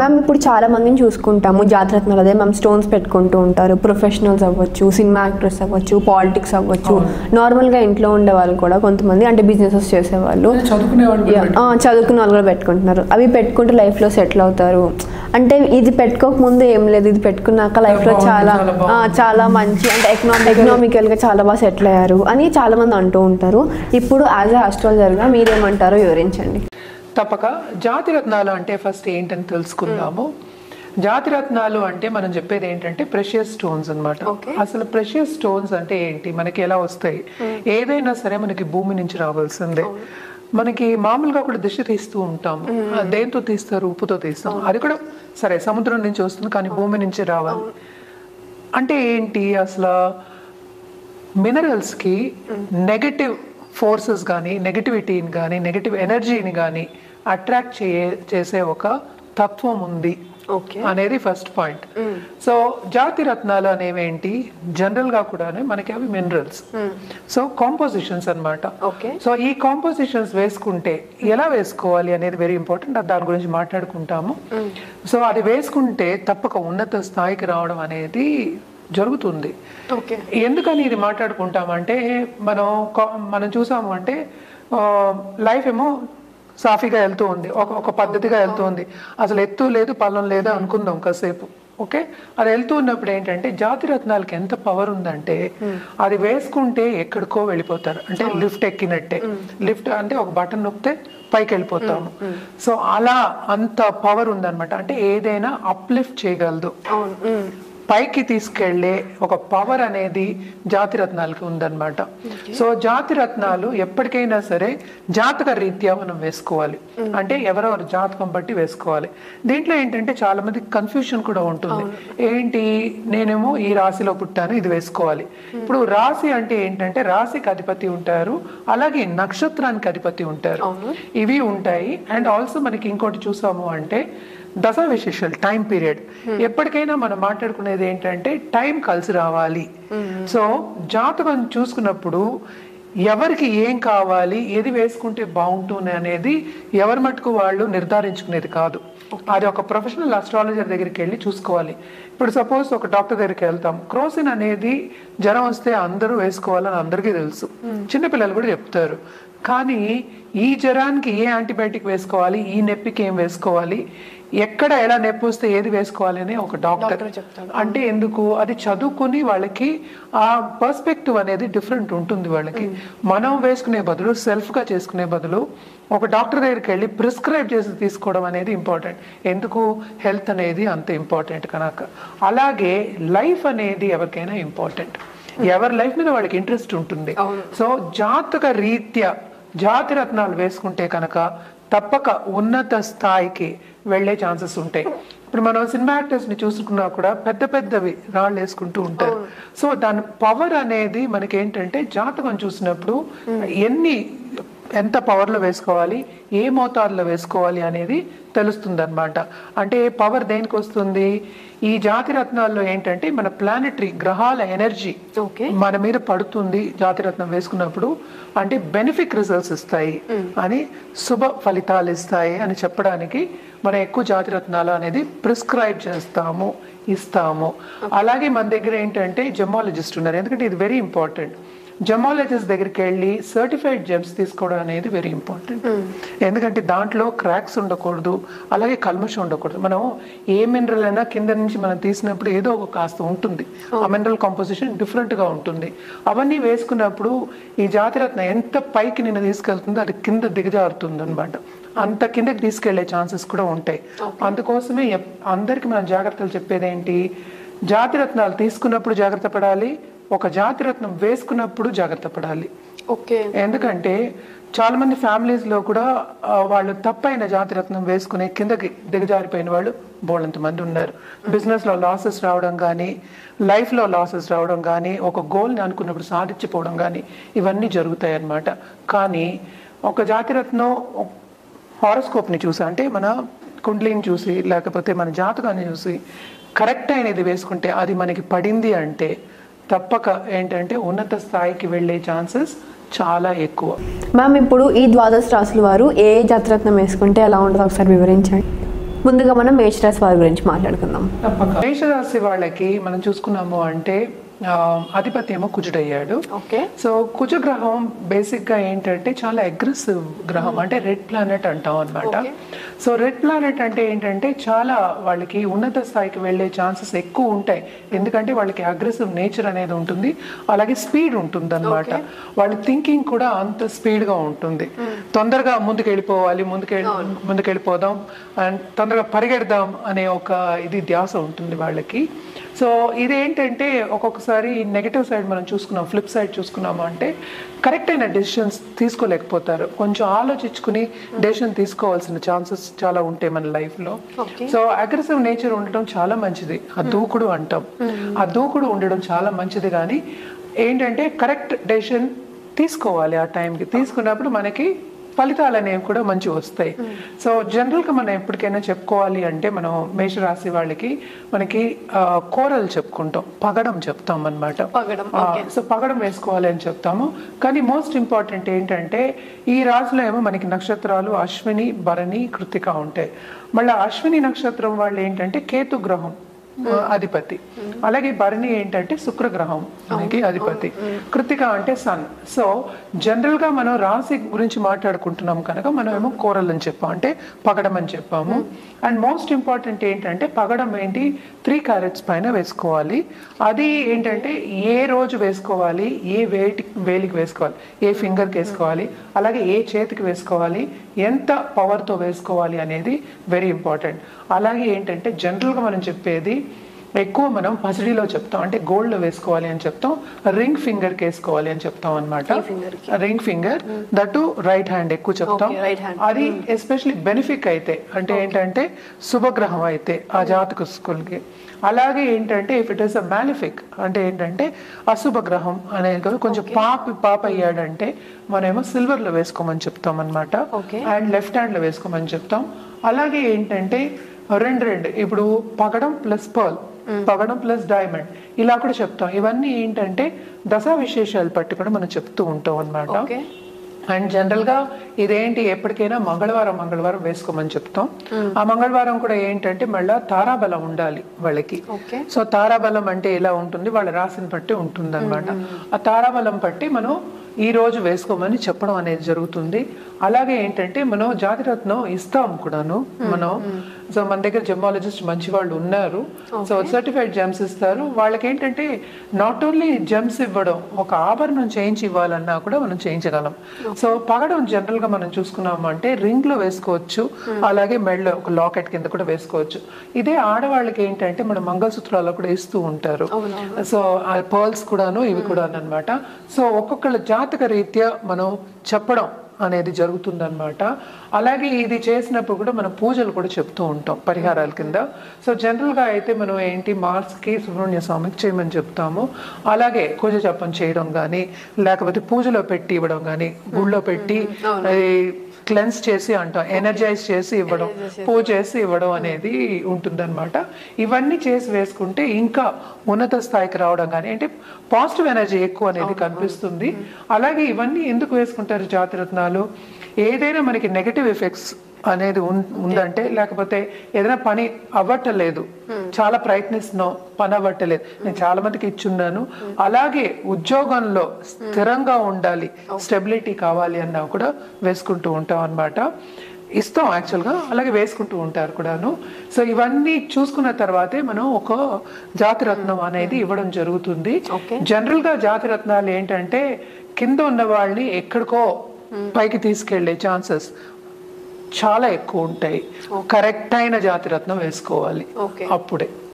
Ma'am ఇప్పుడు చాలా మందిని చూసుకుంటాము జాతరత్నాలు అదే మ్యామ్ స్టోన్స్ పెట్టుకుంటూ ఉంటారు. ప్రొఫెషనల్స్ అవ్వచ్చు, సినిమా యాక్టర్స్ అవ్వచ్చు, పాలిటిక్స్ అవ్వచ్చు, నార్మల్గా ఇంట్లో ఉండే వాళ్ళు కూడా కొంతమంది అంటే బిజినెసెస్ చేసేవాళ్ళు చదువుకునే వాళ్ళు కూడా పెట్టుకుంటున్నారు. అవి పెట్టుకుంటే లైఫ్లో సెటిల్ అవుతారు. అంటే ఇది పెట్టుకోకముందు ఏం లేదు, ఇది పెట్టుకున్నాక లైఫ్లో చాలా మంచి అంటే ఎకనామికల్గా చాలా బాగా సెటిల్ అయ్యారు అని చాలా మంది అంటూ ఉంటారు. ఇప్పుడు యాజ్ ఎ ఆస్ట్రాలజర్గా మీరేమంటారో వివరించండి. తప్పక. జాతిరత్నాలు అంటే ఫస్ట్ ఏంటని తెలుసుకుందాము. జాతిరత్నాలు అంటే మనం చెప్పేది ఏంటంటే ప్రెషియస్ స్టోన్స్ అన్నమాట. అసలు ప్రెషియస్ స్టోన్స్ అంటే ఏంటి, మనకి ఎలా వస్తాయి? ఏదైనా సరే మనకి భూమి నుంచి రావాల్సిందే. మనకి మామూలుగా కూడా దిశ తీస్తూ ఉంటాము. దేంతో తీస్తారు? ఉప్పుతో తీస్తాం. అది కూడా సరే సముద్రం నుంచి వస్తుంది, కానీ భూమి నుంచి రావాలి. అంటే ఏంటి అసలు? మినరల్స్కి నెగటివ్ ఫోర్సెస్ కానీ, నెగటివిటీని కానీ, నెగటివ్ ఎనర్జీని కానీ అట్రాక్ట్ చేసే ఒక తత్వం ఉంది అనేది ఫస్ట్ పాయింట్. సో జాతి రత్నాలు అనేవేంటి, జనరల్ గా కూడా మనకి అవి మినరల్స్. సో కాంపోజిషన్స్ అన్నమాట. సో ఈ కాంపోజిషన్స్ వేసుకుంటే ఎలా వేసుకోవాలి అనేది వెరీ ఇంపార్టెంట్. దాని గురించి మాట్లాడుకుంటాము. సో అది వేసుకుంటే తప్పక ఉన్నత స్థాయికి రావడం అనేది జరుగుతుంది. ఎందుకని ఇది మాట్లాడుకుంటామంటే మనం చూసాము అంటే లైఫ్ ఏమో సాఫీగా వెళ్తూ ఉంది, ఒక పద్ధతిగా వెళ్తూ ఉంది. అసలు ఎత్తు లేదు పల్లం లేదు అనుకుందాం కాసేపు. ఓకే, అది వెళ్తూ ఉన్నప్పుడు ఏంటంటే జాతి రత్నాలకి ఎంత పవర్ ఉందంటే అది వేసుకుంటే ఎక్కడికో వెళ్ళిపోతారు. అంటే లిఫ్ట్ ఎక్కినట్టే. లిఫ్ట్ అంటే ఒక బటన్ నొక్కితే పైకి వెళ్ళిపోతాము. సో అలా అంత పవర్ ఉందన్నమాట. అంటే ఏదైనా అప్లిఫ్ట్ చేయగలదు, పైకి తీసుకెళ్లే ఒక పవర్ అనేది జాతి రత్నాలకి ఉందన్నమాట. సో జాతి రత్నాలు ఎప్పటికైనా సరే జాతక రీత్యా మనం వేసుకోవాలి. అంటే ఎవరెవరు జాతకం బట్టి వేసుకోవాలి. దీంట్లో ఏంటంటే చాలా మందికి కన్ఫ్యూషన్ కూడా ఉంటుంది. ఏంటి, నేనేమో ఈ రాశిలో పుట్టాను, ఇది వేసుకోవాలి. ఇప్పుడు రాశి అంటే ఏంటంటే రాశికి అధిపతి ఉంటారు, అలాగే నక్షత్రానికి అధిపతి ఉంటారు, ఇవి ఉంటాయి. అండ్ ఆల్సో మనకి ఇంకోటి చూసాము అంటే దశ విశేషాలు, టైం పీరియడ్. ఎప్పటికైనా మనం మాట్లాడుకునేది ఏంటంటే టైం కలిసి రావాలి. సో జాతకం చూసుకున్నప్పుడు ఎవరికి ఏం కావాలి, ఏది వేసుకుంటే బాగుంటుంది అనేది ఎవరి మటుకు వాళ్ళు నిర్ధారించుకునేది కాదు. అది ఒక ప్రొఫెషనల్ అస్ట్రాలజర్ దగ్గరికి వెళ్ళి చూసుకోవాలి. ఇప్పుడు సపోజ్ ఒక డాక్టర్ దగ్గరికి వెళ్తాం, క్రోసిన్ అనేది జ్వరం వస్తే అందరూ వేసుకోవాలని అందరికీ తెలుసు, చిన్నపిల్లలు కూడా చెప్తారు. కానీ ఈ జ్వరానికి ఏ యాంటీబయాటిక్ వేసుకోవాలి, ఈ నొప్పికి ఏం వేసుకోవాలి, ఎక్కడ ఎలా నొప్పి వస్తే ఏది వేసుకోవాలి అని ఒక డాక్టర్ చెప్తారు. అంటే ఎందుకు? అది చదువుకుని వాళ్ళకి ఆ పర్స్పెక్టివ్ అనేది డిఫరెంట్ ఉంటుంది వాళ్ళకి. మనం వేసుకునే బదులు, సెల్ఫ్గా చేసుకునే బదులు ఒక డాక్టర్ దగ్గరికి వెళ్ళి ప్రిస్క్రైబ్ చేసి తీసుకోవడం అనేది ఇంపార్టెంట్. ఎందుకు? హెల్త్ అనేది అంత ఇంపార్టెంట్ కనుక. అలాగే లైఫ్ అనేది ఎవరికైనా ఇంపార్టెంట్. ఎవరి లైఫ్ మీద వాళ్ళకి ఇంట్రెస్ట్ ఉంటుంది. సో జాతక రీత్యా జాతి రత్నాలు వేసుకుంటే కనుక తప్పక ఉన్నత స్థాయికి వెళ్లే ఛాన్సెస్ ఉంటాయి. ఇప్పుడు మనం సినిమా యాక్టర్స్ ని చూసుకున్నా కూడా పెద్ద పెద్దవి రాళ్ళు వేసుకుంటూ ఉంటారు. సో దాని పవర్ అనేది మనకి ఏంటంటే జాతకం చూసినప్పుడు ఎంత పవర్లో వేసుకోవాలి, ఏ మోతాదులో వేసుకోవాలి అనేది తెలుస్తుంది అనమాట. అంటే పవర్ దేనికి వస్తుంది? ఈ జాతి రత్నాల్లో ఏంటంటే మన ప్లానెటరీ గ్రహాల ఎనర్జీ మన మీద పడుతుంది జాతిరత్నం వేసుకున్నప్పుడు. అంటే బెనిఫిక్ రిజల్ట్స్ ఇస్తాయి అని, శుభ ఫలితాలు ఇస్తాయి అని చెప్పడానికి మనం ఎక్కువ జాతిరత్నాలు అనేది ప్రిస్క్రైబ్ చేస్తాము, ఇస్తాము. అలాగే మన దగ్గర ఏంటంటే జెమాలజిస్ట్ ఉన్నారు. ఎందుకంటే ఇది వెరీ ఇంపార్టెంట్. జెమాలజిస్ట్ దగ్గరికి వెళ్ళి సర్టిఫైడ్ జెమ్స్ తీసుకోవడం అనేది వెరీ ఇంపార్టెంట్. ఎందుకంటే దాంట్లో క్రాక్స్ ఉండకూడదు, అలాగే కల్మషం ఉండకూడదు. మనం ఏ మినరల్ అయినా కింద నుంచి మనం తీసినప్పుడు ఏదో ఒక కాస్త ఉంటుంది, ఆ మినరల్ కాంపోజిషన్ డిఫరెంట్ గా ఉంటుంది. అవన్నీ వేసుకున్నప్పుడు ఈ జాతిరత్న ఎంత పైకి నిన్ను తీసుకెళ్తుందో అది కింద దిగజారుతుంది అనమాట. అంత కిందకి తీసుకెళ్లే ఛాన్సెస్ కూడా ఉంటాయి. అందుకోసమే అందరికి మనం జాగ్రత్తలు చెప్పేది ఏంటి, జాతిరత్నాలు తీసుకున్నప్పుడు జాగ్రత్త పడాలి, ఒక జాతిరత్నం వేసుకున్నప్పుడు జాగ్రత్త పడాలి. ఎందుకంటే చాలా మంది ఫ్యామిలీస్ లో కూడా వాళ్ళు తప్పైన జాతిరత్నం వేసుకుని కిందకి దిగజారిపోయిన వాళ్ళు బోళ్ళంత మంది ఉన్నారు. బిజినెస్ లో లాసెస్ రావడం కానీ, లైఫ్ లో లాసెస్ రావడం కానీ, ఒక గోల్ ని అనుకున్నప్పుడు సాధించిపోవడం కానీ, ఇవన్నీ జరుగుతాయి అన్నమాట. కానీ ఒక జాతిరత్నం హారోస్కోప్ ని చూసి, అంటే మన కుండలిని చూసి, లేకపోతే మన జాతకాన్ని చూసి కరెక్ట్ అయినది వేసుకుంటే అది మనకి పడింది అంటే తప్పక ఏంటంటే ఉన్నత స్థాయికి వెళ్ళే ఛాన్సెస్ చాలా ఎక్కువ. మ్యామ్ ఇప్పుడు ఈ ద్వాదశ రాశుల వారు ఏ జాతిరత్నం వేసుకుంటే ఎలా ఉంటుందో ఒకసారి వివరించండి. ముందుగా మనం మేషరాశి వారి గురించి మాట్లాడుకుందాం. మేషరాశి వాళ్ళకి మనం చూసుకున్నాము అంటే అధిపత్యమో కుజుడయ్యాడు. సో కుజ గ్రహం బేసిక్ గా ఏంటంటే చాలా అగ్రెసివ్ గ్రహం, అంటే రెడ్ ప్లానెట్ అంటాం అనమాట. సో రెడ్ ప్లానెట్ అంటే ఏంటంటే చాలా వాళ్ళకి ఉన్నత స్థాయికి వెళ్ళే ఛాన్సెస్ ఎక్కువ ఉంటాయి, ఎందుకంటే వాళ్ళకి అగ్రెసివ్ నేచర్ అనేది ఉంటుంది, అలాగే స్పీడ్ ఉంటుంది అనమాట. వాళ్ళ థింకింగ్ కూడా అంత స్పీడ్ గా ఉంటుంది. తొందరగా ముందుకెళ్ళిపోవాలి, ముందుకెళ్ళిపోదాం అండ్ తొందరగా పరిగెడదాం అనే ఒక ఇది ధ్యాస ఉంటుంది వాళ్ళకి. సో ఇదేంటంటే ఒక్కొక్కసారి నెగటివ్ సైడ్ మనం చూసుకున్నాం, ఫ్లిప్ సైడ్ చూసుకున్నాము అంటే కరెక్ట్ అయిన డెసిషన్స్ తీసుకోలేకపోతారు. కొంచెం ఆలోచించుకుని డెసిషన్ తీసుకోవాల్సిన ఛాన్సెస్ చాలా ఉంటాయి మన లైఫ్ లో. సో అగ్రెసివ్ నేచర్ ఉండడం చాలా మంచిది, ఆ దూకుడు అంటాం. ఆ దూకుడు ఉండడం చాలా మంచిది, కానీ ఏంటంటే కరెక్ట్ డెసిషన్ తీసుకోవాలి. ఆ టైంకి తీసుకున్నప్పుడు మనకి ఫలితాలు అనేవి కూడా మంచి వస్తాయి. సో జనరల్గా మనం ఎప్పటికైనా చెప్పుకోవాలి అంటే మనం మేషరాశి వాళ్ళకి మనకి కోరలు చెప్పుకుంటాం, పగడం చెప్తాం అనమాట. సో పగడం వేసుకోవాలి అని చెప్తాము. కానీ మోస్ట్ ఇంపార్టెంట్ ఏంటంటే ఈ రాశిలో ఏమో మనకి నక్షత్రాలు అశ్విని, భరణి, కృత్తిక ఉంటాయి. మళ్ళీ అశ్విని నక్షత్రం వాళ్ళు ఏంటంటే కేతు గ్రహం అధిపతి, అలాగే భరణి ఏంటంటే శుక్రగ్రహం మనకి అధిపతి, కృత్తిక అంటే సన్. సో జనరల్ గా మనం రాశి గురించి మాట్లాడుకుంటున్నాం కనుక మనం ఏమో కోరల్ అని చెప్పాం, అంటే పగడం అని చెప్పాము. అండ్ మోస్ట్ ఇంపార్టెంట్ ఏంటంటే పగడం ఏంటి 3 carats పైన వేసుకోవాలి. అది ఏంటంటే ఏ రోజు వేసుకోవాలి, ఏ వేలికి వేసుకోవాలి, ఏ ఫింగర్కి వేసుకోవాలి, అలాగే ఏ చేతికి వేసుకోవాలి, ఎంత పవర్తో వేసుకోవాలి అనేది వెరీ ఇంపార్టెంట్. అలాగే ఏంటంటే జనరల్గా మనం చెప్పేది ఎక్కువ మనం పసిడిలో చెప్తాం, అంటే గోల్డ్లో వేసుకోవాలి అని చెప్తాం, రింగ్ ఫింగర్కి వేసుకోవాలి అని చెప్తాం అనమాట. Ring finger that right hand ఎక్కువ చెప్తాం. అది ఎస్పెషలీ బెనిఫిక్ అయితే, అంటే ఏంటంటే శుభగ్రహం అయితే ఆ జాతకులకి. అలాగే ఏంటంటే if it is a malefic అంటే ఏంటంటే అశుభ గ్రహం అనేది కొంచెం పాప అయ్యాడంటే మనమేమో సిల్వర్ లో వేసుకోమని చెప్తాం అనమాట, అండ్ లెఫ్ట్ హ్యాండ్ లో వేసుకోమని చెప్తాం. అలాగే ఏంటంటే రెండు ఇప్పుడు పగడం ప్లస్ పర్ల్, పగడం ప్లస్ డైమండ్ ఇలా కూడా చెప్తాం. ఇవన్నీ ఏంటంటే దశా విశేషాలు పట్టి కూడా మనం చెప్తూ ఉంటాం అనమాట. అండ్ జనరల్ గా ఇదేంటి ఎప్పటికైనా మంగళవారం వేసుకోమని చెప్తాం. ఆ మంగళవారం కూడా ఏంటంటే మళ్ళా తారాబలం ఉండాలి వాళ్ళకి. సో తారాబలం అంటే ఎలా ఉంటుంది, వాళ్ళ రాశిని బట్టి ఉంటుంది అనమాట. ఆ తారాబలం బట్టి మనం ఈ రోజు వేసుకోమని చెప్పడం అనేది జరుగుతుంది. అలాగే ఏంటంటే మనం జాతిరత్నం ఇస్తాం కూడాను మనం. సో మన దగ్గర జెమాలజిస్ట్ మంచి వాళ్ళు ఉన్నారు, సో సర్టిఫైడ్ జెమ్స్ ఇస్తారు. వాళ్ళకి ఏంటంటే నాట్ ఓన్లీ జెమ్స్ ఇవ్వడం, ఒక ఆభరణం చేయించి ఇవ్వాలన్నా కూడా మనం చేయించగలం. సో పగడం జనరల్ గా మనం చూసుకున్నాము అంటే రింగ్ లో వేసుకోవచ్చు, అలాగే మెడలో ఒక లాకెట్ కింద కూడా వేసుకోవచ్చు. ఇదే ఆడవాళ్ళకి ఏంటంటే మన మంగళసూత్రాల్లో కూడా ఇస్తూ ఉంటారు. సో ఆ పర్ల్స్ కూడాను ఇవి కూడా అనమాట. సో ఒక్కొక్కళ్ళ జాతక రీత్యా మనం చెప్పడం అనేది జరుగుతుందన్నమాట. అలాగే ఇది చేసినప్పుడు కూడా మనం పూజలు కూడా చెప్తూ ఉంటాం పరిహారాల కింద. సో జనరల్గా అయితే మనం ఏంటి మార్స్కి సుబ్రహ్మణ్య స్వామికి చేయమని చెప్తాము. అలాగే పూజ జపం చేయడం కానీ, లేకపోతే పూజలో పెట్టి ఇవ్వడం కానీ, గుళ్ళో పెట్టి క్లెన్స్ చేసి అంటాం, ఎనర్జైజ్ చేసి ఇవ్వడం, పూజ చేసి ఇవ్వడం అనేది ఉంటుందన్నమాట. ఇవన్నీ చేసి వేసుకుంటే ఇంకా ఉన్నత స్థాయికి రావడం కానీ, అంటే పాజిటివ్ ఎనర్జీ ఎక్కువ అనేది కనిపిస్తుంది. అలాగే ఇవన్నీ ఎందుకు వేసుకుంటారు జాతిరత్నాలు, ఏదైనా మనకి నెగటివ్ ఎఫెక్ట్స్ అనేది ఉందంటే, లేకపోతే ఏదైనా పని అవ్వట్లేదు, చాలా ప్రయత్నిస్తున్నాం పని అవ్వట్లేదు, నేను చాలా మందికి ఇచ్చున్నాను, అలాగే ఉద్యోగంలో స్థిరంగా ఉండాలి, స్టెబిలిటీ కావాలి అన్నా కూడా వేసుకుంటూ ఉంటాం అన్నమాట. ఇస్తాం యాక్చువల్గా, అలాగే వేసుకుంటూ ఉంటారు కూడాను. సో ఇవన్నీ చూసుకున్న తర్వాతే మనం ఒక జాతిరత్నం అనేది ఇవ్వడం జరుగుతుంది. జనరల్ గా జాతిరత్నాలు ఏంటంటే కింద ఉన్న వాళ్ళని ఎక్కడికో పైకి తీసుకెళ్లే ఛాన్సెస్ చాలా ఎక్కువ ఉంటాయి. కరెక్ట్ అయిన జాతిరత్నం వేసుకోవాలి అప్పుడే.